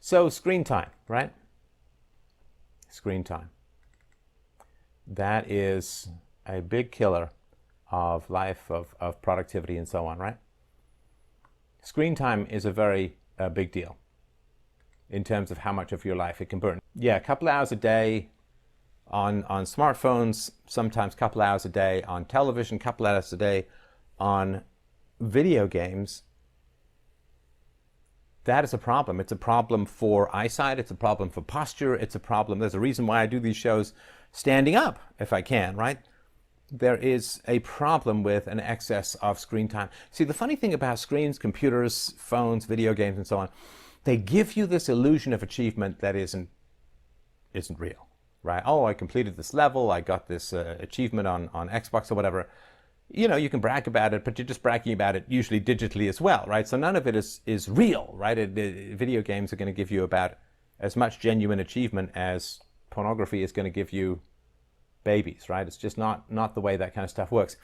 So screen time, right? Screen time. That is a big killer of life, of productivity, and so on, right? Screen time is a very big deal in terms of how much of your life it can burn. Yeah, a couple of hours a day on smartphones, sometimes a couple of hours a day on television, a couple of hours a day on video games. That is a problem. It's a problem for eyesight. It's a problem for posture. It's a problem. There's a reason why I do these shows standing up if I can, right? There is a problem with an excess of screen time. See, the funny thing about screens, computers, phones, video games, and so on, they give you this illusion of achievement that isn't real, right? Oh, I completed this level. I got this achievement on Xbox or whatever. You know, you can brag about it, but you're just bragging about it usually digitally as well, right? So none of it is real, right? Video games are going to give you about as much genuine achievement as pornography is going to give you babies, right? It's just not the way that kind of stuff works.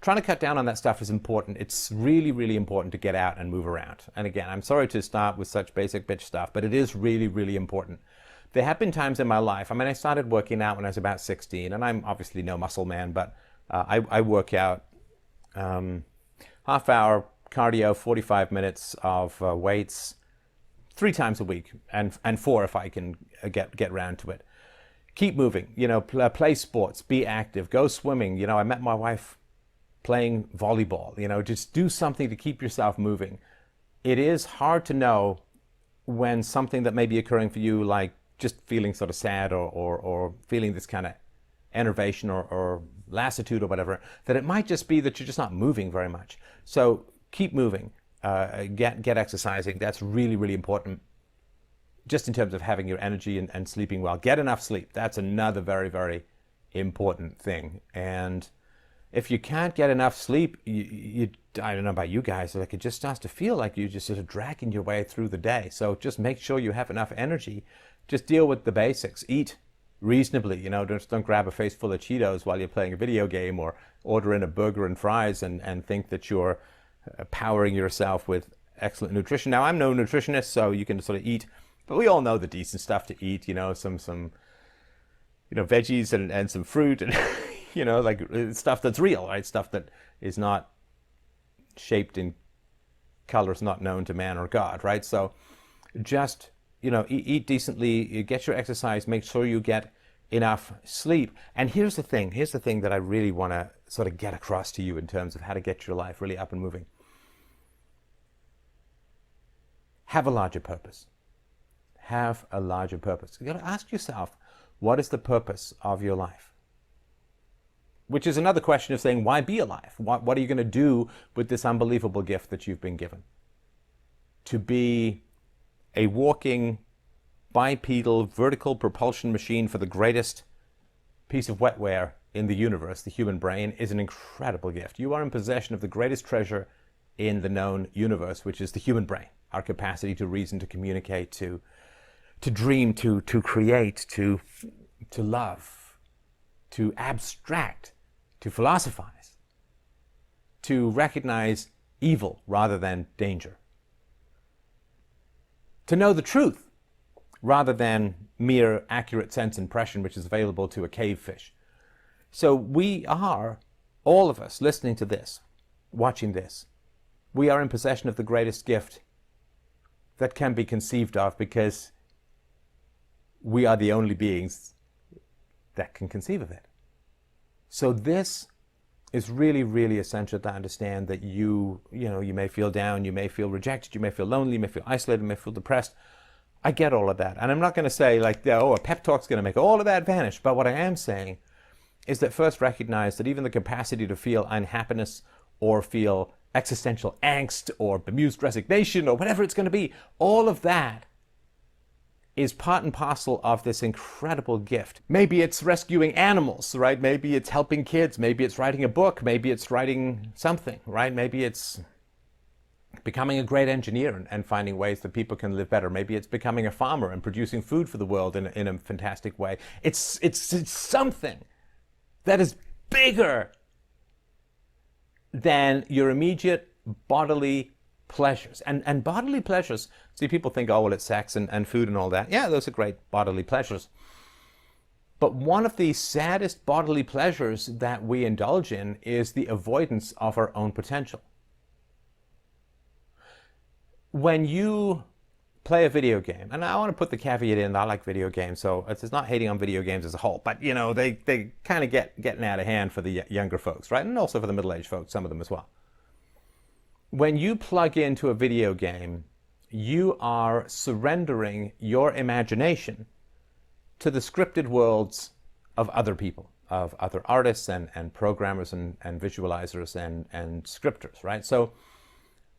Trying to cut down on that stuff is important. It's really, really important to get out and move around. And again, I'm sorry to start with such basic bitch stuff, but it is really, really important. There have been times in my life, I mean, I started working out when I was about 16, and I'm obviously no muscle man, but I work out half-hour cardio, 45 minutes of weights, 3 times a week, and 4 if I can get around to it. Keep moving, you know, play sports, be active, go swimming. You know, I met my wife playing volleyball. You know, just do something to keep yourself moving. It is hard to know when something that may be occurring for you, like just feeling sort of sad or feeling this kind of enervation or lassitude or whatever, that it might just be that you're just not moving very much. So keep moving, get exercising. That's really, really important, just in terms of having your energy and sleeping well. Get enough sleep. That's another very, very important thing. And if you can't get enough sleep, I don't know about you guys, like it just starts to feel like you're just sort of dragging your way through the day. So just make sure you have enough energy. Just deal with the basics. Eat reasonably, you know, don't grab a face full of Cheetos while you're playing a video game, or order in a burger and fries and think that you're powering yourself with excellent nutrition. Now, I'm no nutritionist, so you can sort of eat, but we all know the decent stuff to eat, you know, some you know, veggies and some fruit and you know, like stuff that's real, right? Stuff that is not shaped in colors not known to man or God, right? So just, you know, eat decently, get your exercise, make sure you get enough sleep. And here's the thing that I really want to sort of get across to you in terms of how to get your life really up and moving. Have a larger purpose. Have a larger purpose. You got to ask yourself, what is the purpose of your life? Which is another question of saying, why be alive? What are you going to do with this unbelievable gift that you've been given? To be a walking, bipedal, vertical propulsion machine for the greatest piece of wetware in the universe, the human brain, is an incredible gift. You are in possession of the greatest treasure in the known universe, which is the human brain, our capacity to reason, to communicate, to dream, to create, to love, to abstract, to philosophize, to recognize evil rather than danger, to know the truth rather than mere accurate sense impression, which is available to a cave fish. So we are, all of us listening to this, watching this, we are in possession of the greatest gift that can be conceived of, because we are the only beings that can conceive of it. So this is really, really essential to understand, that you may feel down, you may feel rejected, you may feel lonely, you may feel isolated, you may feel depressed. I get all of that. And I'm not going to say like, oh, a pep talk's going to make all of that vanish. But what I am saying is that first recognize that even the capacity to feel unhappiness or feel existential angst or bemused resignation or whatever it's going to be, all of that is part and parcel of this incredible gift. Maybe it's rescuing animals, right? Maybe it's helping kids. Maybe it's writing a book. Maybe it's writing something, right? Maybe it's becoming a great engineer and finding ways that people can live better. Maybe it's becoming a farmer and producing food for the world in a fantastic way. It's something that is bigger than your immediate bodily pleasures. And bodily pleasures, see, people think, oh, well, it's sex and food and all that. Yeah, those are great bodily pleasures. But one of the saddest bodily pleasures that we indulge in is the avoidance of our own potential. When you play a video game, and I want to put the caveat in, I like video games, so it's not hating on video games as a whole, but you know, they kind of getting out of hand for the younger folks, right? And also for the middle-aged folks, some of them as well. When you plug into a video game, you are surrendering your imagination to the scripted worlds of other people, of other artists and programmers and visualizers and scripters, right? So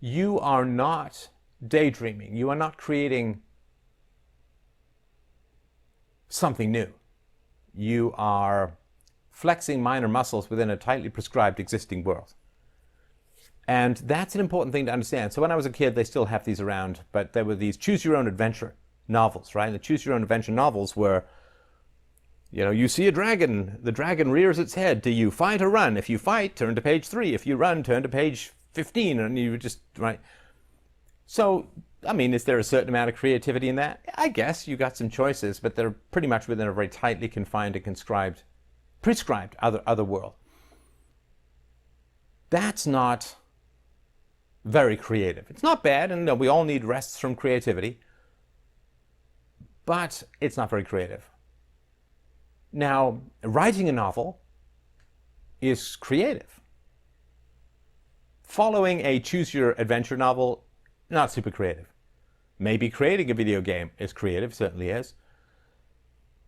you are not daydreaming. You are not creating something new. You are flexing minor muscles within a tightly prescribed existing world. And that's an important thing to understand. So when I was a kid, they still have these around, but there were these choose-your-own-adventure novels, right? And the choose-your-own-adventure novels were, you know, you see a dragon, the dragon rears its head. Do you fight or run? If you fight, turn to page 3. If you run, turn to page 15. And you just, right? So, I mean, is there a certain amount of creativity in that? I guess you got some choices, but they're pretty much within a very tightly confined and prescribed other world. That's not very creative. It's not bad, and we all need rests from creativity, but it's not very creative. Now, writing a novel is creative. Following a choose-your-adventure novel, not super creative. Maybe creating a video game is creative, certainly is.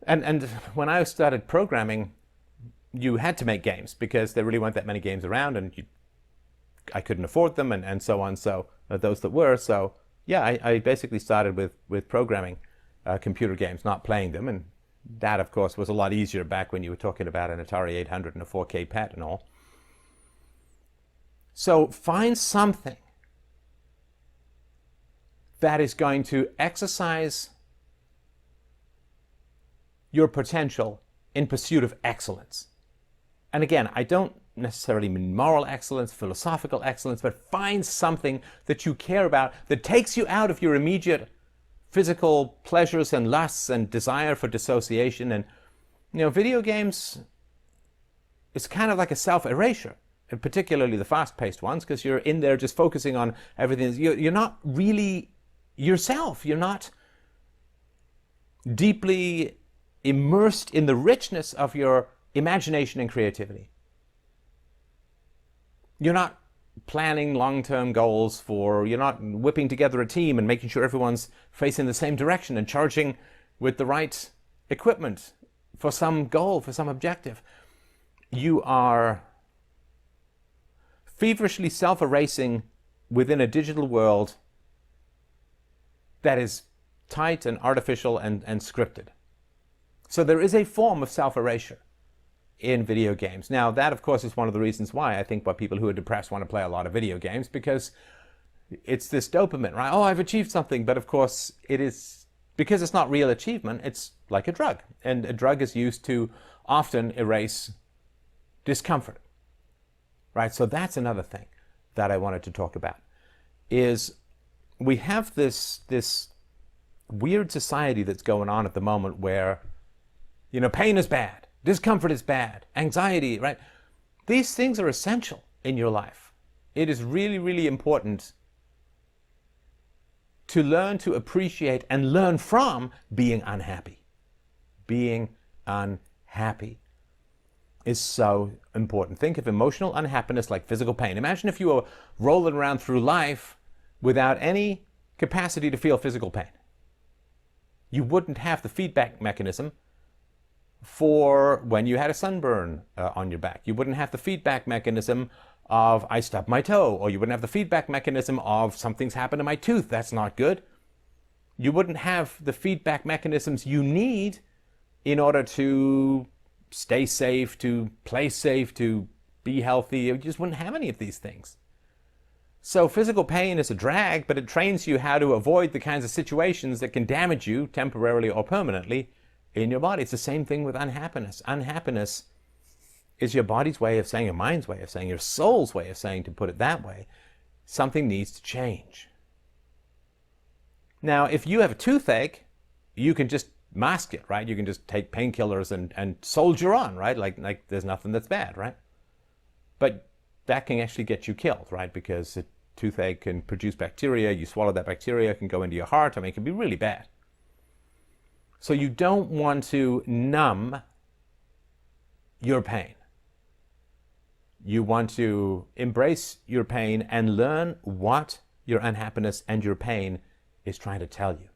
And when I started programming, you had to make games because there really weren't that many games around, and I couldn't afford them, and so on. So those that were, so yeah, I basically started with programming computer games, not playing them, and that, of course, was a lot easier back when you were talking about an Atari 800 and a 4K PET and all. So find something that is going to exercise your potential in pursuit of excellence. And again, I don't necessarily mean moral excellence, philosophical excellence, but find something that you care about that takes you out of your immediate physical pleasures and lusts and desire for dissociation. And, you know, video games is kind of like a self-erasure, and particularly the fast-paced ones, because you're in there just focusing on everything. You're not really yourself. You're not deeply immersed in the richness of your imagination and creativity. You're not planning long-term goals you're not whipping together a team and making sure everyone's facing the same direction and charging with the right equipment for some goal, for some objective. You are feverishly self-erasing within a digital world that is tight and artificial and scripted. So there is a form of self-erasure in video games. Now, that, of course, is one of the reasons why I think people who are depressed want to play a lot of video games, because it's this dopamine, right? Oh, I've achieved something. But of course, it is, because it's not real achievement, it's like a drug. And a drug is used to often erase discomfort, right? So that's another thing that I wanted to talk about, is we have this weird society that's going on at the moment where, you know, pain is bad. Discomfort is bad. Anxiety, right? These things are essential in your life. It is really, really important to learn to appreciate and learn from being unhappy. Being unhappy is so important. Think of emotional unhappiness like physical pain. Imagine if you were rolling around through life without any capacity to feel physical pain. You wouldn't have the feedback mechanism for when you had a sunburn on your back. You wouldn't have the feedback mechanism of I stubbed my toe, or you wouldn't have the feedback mechanism of something's happened to my tooth, that's not good. You wouldn't have the feedback mechanisms you need in order to stay safe, to play safe, to be healthy. You just wouldn't have any of these things. So physical pain is a drag, but it trains you how to avoid the kinds of situations that can damage you temporarily or permanently in your body. It's the same thing with unhappiness. Unhappiness is your body's way of saying, your mind's way of saying, your soul's way of saying, to put it that way, something needs to change. Now, if you have a toothache, you can just mask it, right? You can just take painkillers and soldier on, right? Like there's nothing that's bad, right? But that can actually get you killed, right? Because a toothache can produce bacteria. You swallow that bacteria, it can go into your heart. I mean, it can be really bad. So you don't want to numb your pain. You want to embrace your pain and learn what your unhappiness and your pain is trying to tell you.